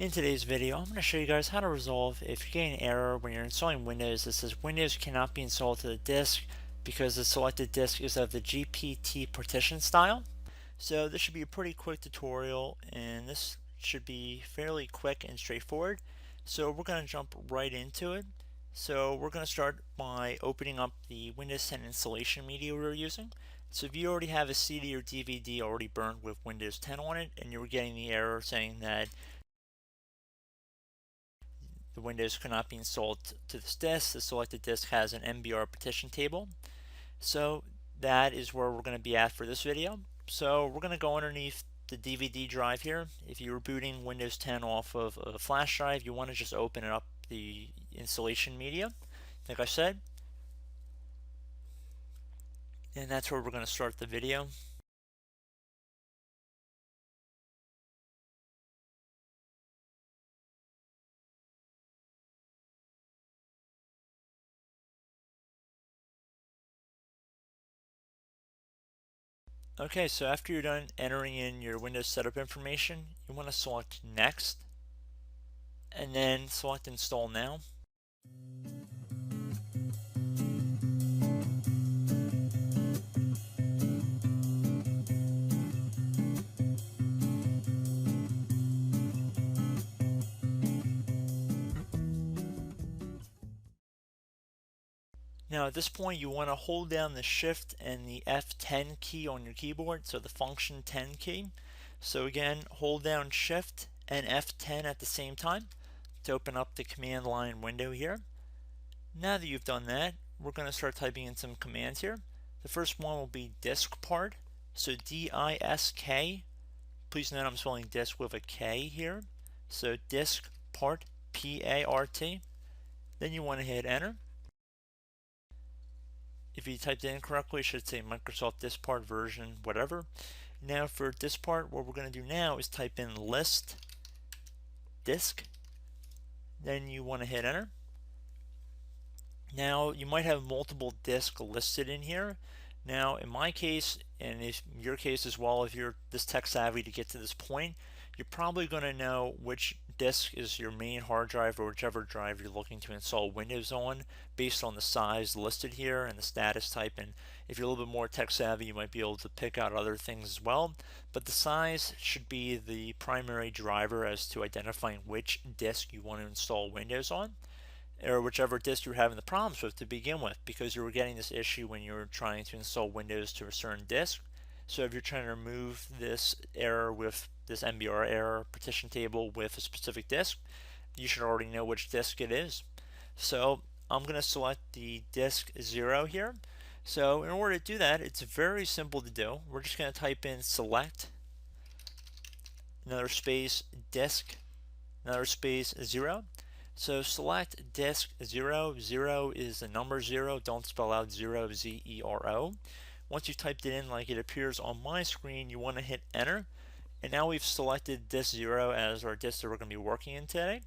In today's video, I'm going to show you guys how to resolve if you're getting an error when you're installing Windows that says Windows cannot be installed to the disk because the selected disk is of the GPT partition style. So this should be a pretty quick tutorial, and this should be fairly quick and straightforward. So we're going to jump right into it. So we're going to start by opening up the Windows 10 installation media we're using. So if you already have a CD or DVD already burned with Windows 10 on it and you were getting the error saying that the Windows cannot be installed to this disk, the selected disk has an MBR partition table. So that is where we're going to be at for this video. So we're going to go underneath the DVD drive here. If you were booting Windows 10 off of a flash drive, you want to just open it up the installation media, like I said. And that's where we're going to start the video. Okay, so after you're done entering in your Windows setup information, you want to select Next, and then select Install Now. Now at this point you want to hold down the Shift and the F10 key on your keyboard, so the function 10 key. So again, hold down Shift and F10 at the same time to open up the command line window here. Now that you've done that, we're going to start typing in some commands here. The first one will be disk part, so D-I-S-K. Please note I'm spelling disk with a K here. So disk part, P-A-R-T. Then you want to hit enter. If you typed it in correctly, it should say Microsoft Disk Part version, whatever. Now for Disk Part, what we're going to do now is type in list disk. Then you want to hit enter. Now you might have multiple disks listed in here. Now in my case, and in your case as well, if you're this tech savvy to get to this point, you're probably going to know which disk is your main hard drive or whichever drive you're looking to install Windows on based on the size listed here and the status type. And if you're a little bit more tech savvy, you might be able to pick out other things as well. But the size should be the primary driver as to identifying which disk you want to install Windows on, or whichever disk you're having the problems with to begin with, because you were getting this issue when you were trying to install Windows to a certain disk. So if you're trying to remove this error with this MBR error partition table with a specific disk, you should already know which disk it is. So I'm going to select the disk 0 here. So in order to do that, it's very simple to do. We're just going to type in select, another space, disk, another space, 0. So select disk 0. 0 is the number 0. Don't spell out 0, Z-E-R-O. Once you've typed it in like it appears on my screen, you want to hit enter. And now we've selected disk 0 as our disk that we're going to be working in today.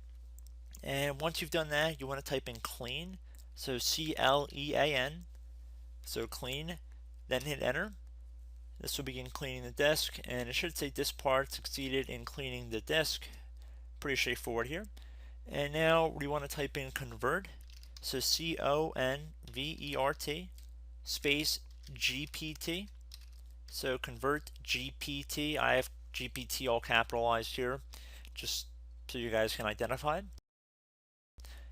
And once you've done that, you want to type in clean. So C-L-E-A-N. So clean. Then hit enter. This will begin cleaning the disk, and it should say disk part succeeded in cleaning the disk. Pretty straightforward here. And now we want to type in convert. So C-O-N-V-E-R-T space GPT. So convert GPT. I have GPT all capitalized here just so you guys can identify it.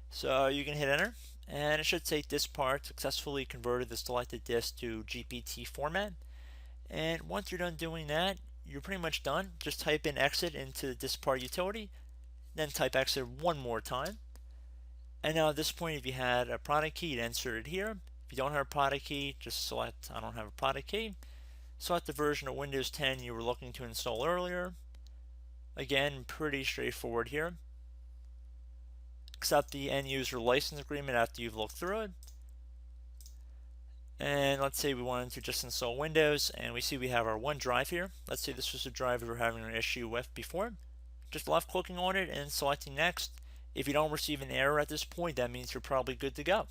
So you can hit enter and it should say disk part successfully converted the selected disk to GPT format. And once you're done doing that, you're pretty much done. Just type in exit into the disk part utility, then type exit one more time. And now at this point, if you had a product key, you'd insert it here. If you don't have a product key, just select I don't have a product key. Select the version of Windows 10 you were looking to install earlier. Again, pretty straightforward here. Accept the end user license agreement after you've looked through it. And let's say we wanted to just install Windows, and we see we have our one drive here. Let's say this was a drive we were having an issue with before. Just left clicking on it and selecting next. If you don't receive an error at this point, that means you're probably good to go.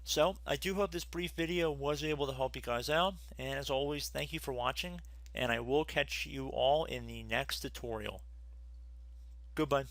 So I do hope this brief video was able to help you guys out, and as always, thank you for watching, and I will catch you all in the next tutorial. Goodbye.